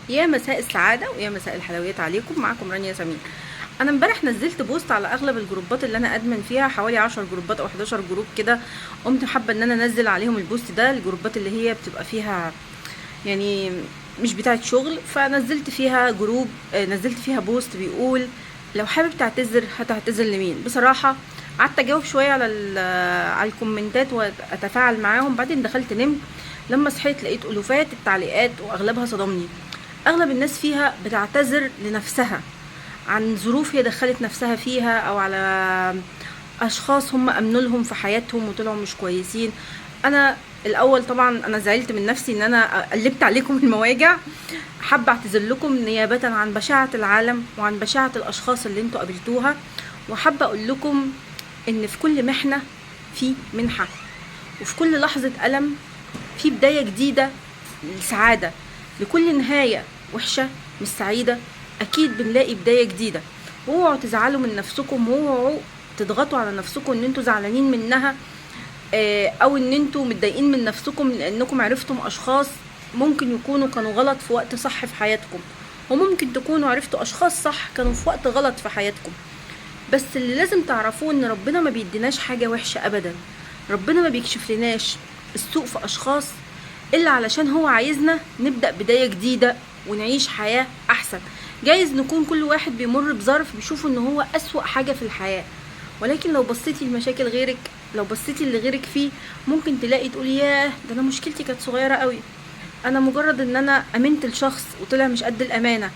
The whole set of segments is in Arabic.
يا مساء السعادة ويا مساء الحلويات عليكم. معكم رانيا سمير. انا امبارح نزلت بوست على اغلب الجروبات اللي انا ادمن فيها، حوالي 10 جروبات او 11 جروب كده. قمت حابة ان انا انزل عليهم البوست ده، الجروبات اللي هي بتبقى فيها يعني مش بتاعت شغل، فنزلت فيها جروب، نزلت فيها بوست بيقول لو حابب تعتذر هتعتذر لمين. بصراحة قعدت اجاوب شوية على الكومنتات واتفاعل معاهم، بعدين دخلت نمت. لما صحيت لقيت الوفات التعليقات واغلبها صدمني. اغلب الناس فيها بتعتذر لنفسها عن ظروف هي دخلت نفسها فيها، او على اشخاص هم امنوا لهم في حياتهم وطلعوا مش كويسين. انا الاول طبعا انا زعلت من نفسي ان انا قلبت عليكم المواجع. حابه اعتذر لكم نيابه عن بشاعه العالم وعن بشاعه الاشخاص اللي انتوا قابلتوها، وحابه اقول لكم ان في كل محنه في منحه، وفي كل لحظه الم في بدايه جديده للسعاده. لكل نهايه وحشه مش سعيده اكيد بنلاقي بدايه جديده. واوعوا تزعلوا من نفسكم، واوعوا تضغطوا على نفسكم ان انتوا زعلانين منها، او ان انتوا متضايقين من نفسكم لانكم عرفتم اشخاص ممكن يكونوا كانوا غلط في وقت صح في حياتكم، وممكن تكونوا عرفتوا اشخاص صح كانوا في وقت غلط في حياتكم. بس اللي لازم تعرفوه ان ربنا ما بيديناش حاجة وحشة ابدا. ربنا ما بيكشف لناش السوء في اشخاص الا علشان هو عايزنا نبدأ بداية جديدة ونعيش حياة احسن. جايز نكون كل واحد بيمر بظرف بيشوفه ان هو اسوأ حاجة في الحياة، ولكن لو بصيتي لمشاكل غيرك، لو بصيتي اللي غيرك فيه، ممكن تلاقي تقولي ياه ده انا مشكلتي كانت صغيرة قوي. انا مجرد ان انا امنت لشخص وطلع مش قد الامانة،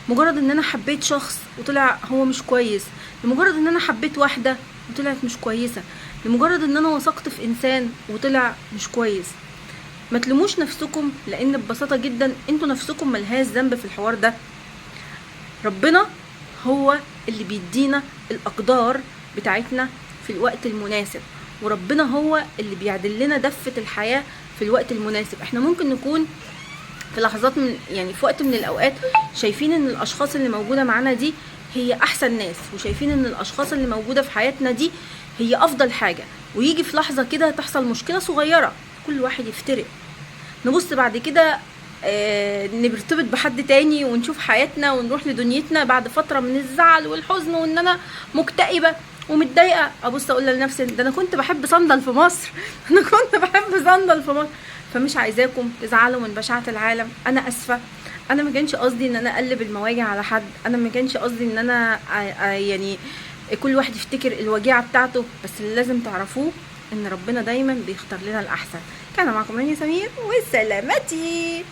مجرد ان انا حبيت شخص وطلع هو مش كويس، لمجرد ان انا حبيت واحدة وطلعت مش كويسة، لمجرد ان انا وثقت في انسان وطلع مش كويس. ما تلوموش نفسكم، لان ببساطة جدا انتوا نفسكم ملهاش ذنب في الحوار ده. ربنا هو اللي بيدينا الاقدار بتاعتنا في الوقت المناسب، وربنا هو اللي بيعدل لنا دفة الحياة في الوقت المناسب. احنا ممكن نكون في لحظات من يعني في وقت من الاوقات شايفين ان الاشخاص اللي موجودة معانا دي هي احسن ناس، وشايفين ان الاشخاص اللي موجودة في حياتنا دي هي افضل حاجة، ويجي في لحظة كده تحصل مشكلة صغيرة كل واحد يفترق، نبص بعد كده نرتبط بحد تاني ونشوف حياتنا ونروح لدنيتنا بعد فترة من الزعل والحزن، وان انا مكتئبة ومتضايقة ابص اقول لنفسي ده انا كنت بحب صندل في مصر انا كنت بحب صندل في مصر. فمش عايزاكم تزعلوا من بشاعة العالم، انا اسفة. انا ما كانش قصدي ان انا اقلب المواجع على حد، انا ما كانش قصدي ان انا يعني كل واحد يفتكر الوجيعة بتاعته. بس اللي لازم تعرفوه ان ربنا دايما بيختار لنا الاحسن. كان معكم رانيا سمير، والسلامتي.